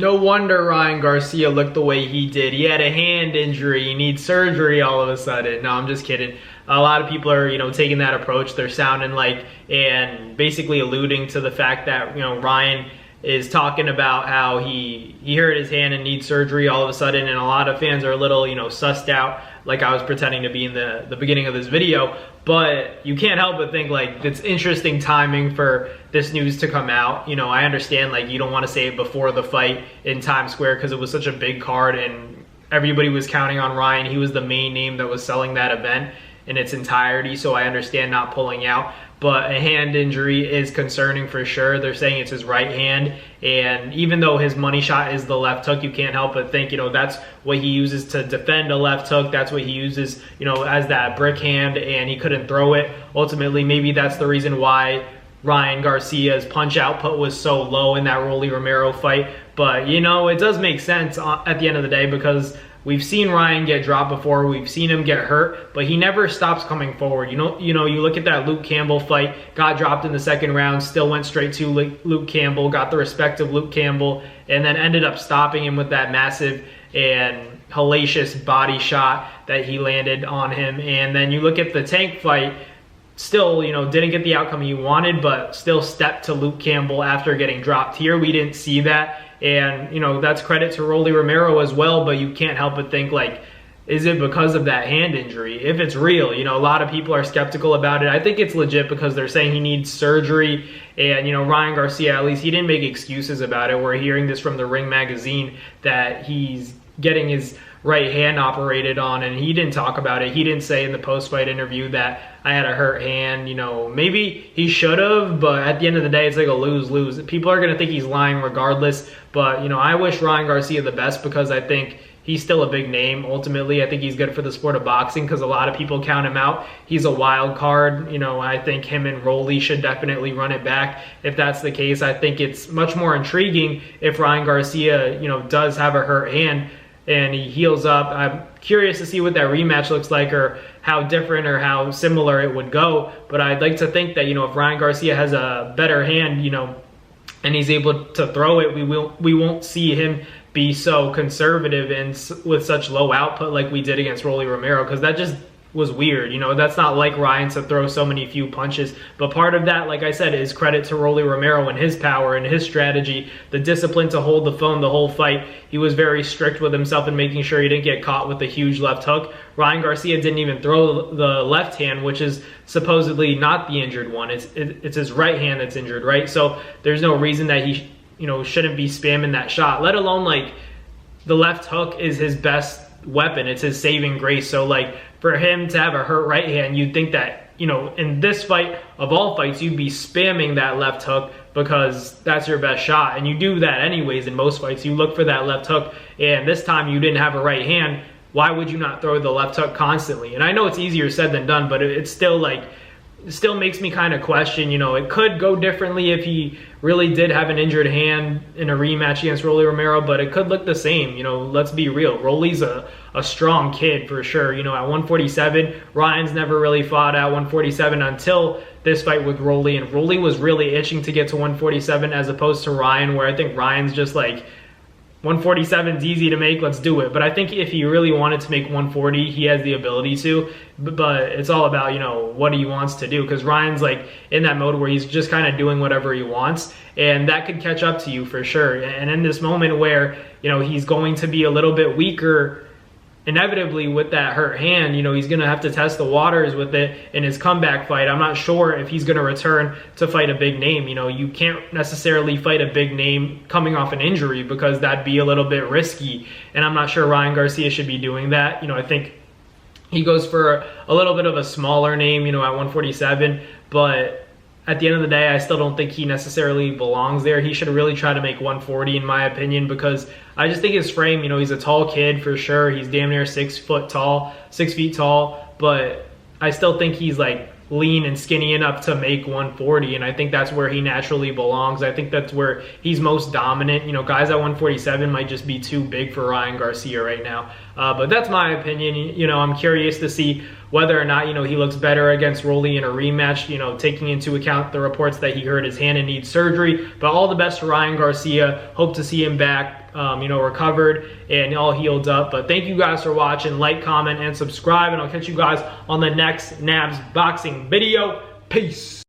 No wonder Ryan Garcia looked the way he did. He had a hand injury. He needs surgery all of a sudden. No, I'm just kidding. A lot of people are, taking that approach. They're sounding like and basically alluding to the fact that, Ryan is talking about how he hurt his hand and needs surgery all of a sudden, and a lot of fans are a little, sussed out, like I was pretending to be in the beginning of this video. But you can't help but think like it's interesting timing for this news to come out. I understand like you don't want to say it before the fight in Times Square because it was such a big card and everybody was counting on Ryan. He was the main name that was selling that event in its entirety, so I understand not pulling out. But a hand injury is concerning for sure. They're saying it's his right hand, and even though his money shot is the left hook, you can't help but think, that's what he uses to defend a left hook. That's what he uses, as that brick hand, and he couldn't throw it. Ultimately, maybe that's the reason why Ryan Garcia's punch output was so low in that Rolly Romero fight. But, it does make sense at the end of the day because we've seen Ryan get dropped before. We've seen him get hurt, but he never stops coming forward. You look at that Luke Campbell fight, got dropped in the second round, still went straight to Luke Campbell, got the respect of Luke Campbell, and then ended up stopping him with that massive and hellacious body shot that he landed on him. And then you look at the Tank fight, still, didn't get the outcome he wanted, but still stepped to Luke Campbell after getting dropped. Here, we didn't see that. And, that's credit to Rolly Romero as well, but you can't help but think, like, is it because of that hand injury? If it's real, a lot of people are skeptical about it. I think it's legit because they're saying he needs surgery. And, Ryan Garcia, at least he didn't make excuses about it. We're hearing this from the Ring magazine that he's getting his right hand operated on, and he didn't talk about it. He didn't say in the post-fight interview that I had a hurt hand. Maybe he should have, but at the end of the day, it's like a lose-lose. People are going to think he's lying regardless, but, I wish Ryan Garcia the best because I think he's still a big name. Ultimately, I think he's good for the sport of boxing because a lot of people count him out. He's a wild card. I think him and Rolly should definitely run it back. If that's the case, I think it's much more intriguing if Ryan Garcia, does have a hurt hand and he heals up. I'm curious to see what that rematch looks like or how different or how similar it would go. But I'd like to think that, if Ryan Garcia has a better hand, and he's able to throw it, we won't see him be so conservative and with such low output like we did against Rolly Romero, because that just was weird. That's not like Ryan to throw so many few punches. But part of that, like I said, is credit to Rolly Romero and his power and his strategy, the discipline to hold the phone the whole fight. He was very strict with himself in making sure he didn't get caught with a huge left hook. Ryan Garcia didn't even throw the left hand, which is supposedly not the injured one. It's his right hand that's injured, right? So there's no reason that he shouldn't be spamming that shot, let alone like the left hook is his best weapon. It's his saving grace. So like for him to have a hurt right hand, you'd think that, in this fight of all fights, you'd be spamming that left hook because that's your best shot. And you do that anyways in most fights. You look for that left hook, and this time you didn't have a right hand. Why would you not throw the left hook constantly? And I know it's easier said than done, but it's still like, it still makes me kind of question, it could go differently if he really did have an injured hand in a rematch against Rolly Romero, but it could look the same. Let's be real. Rolly's a strong kid for sure. At 147, Ryan's never really fought at 147 until this fight with Rolly, and Rolly was really itching to get to 147 as opposed to Ryan, where I think Ryan's just like, 147 is easy to make, let's do it. But I think if he really wanted to make 140, he has the ability to. But it's all about, what he wants to do. Because Ryan's like in that mode where he's just kind of doing whatever he wants. And that could catch up to you for sure. And in this moment where, he's going to be a little bit weaker, inevitably with that hurt hand, he's going to have to test the waters with it in his comeback fight. I'm not sure if he's going to return to fight a big name. You can't necessarily fight a big name coming off an injury because that'd be a little bit risky. And I'm not sure Ryan Garcia should be doing that. I think he goes for a little bit of a smaller name, at 147, but at the end of the day, I still don't think he necessarily belongs there. He should really try to make 140 in my opinion, because I just think his frame, he's a tall kid for sure. He's damn near 6 feet tall, but I still think he's like lean and skinny enough to make 140, and I think that's where he naturally belongs. I think that's where he's most dominant. Guys at 147 might just be too big for Ryan Garcia right now. But that's my opinion. I'm curious to see whether or not, he looks better against Rolly in a rematch, taking into account the reports that he hurt his hand and needs surgery. But all the best to Ryan Garcia. Hope to see him back. recovered and all healed up. But thank you guys for watching. Like, comment, and subscribe, and I'll catch you guys on the next Nabs boxing video. Peace.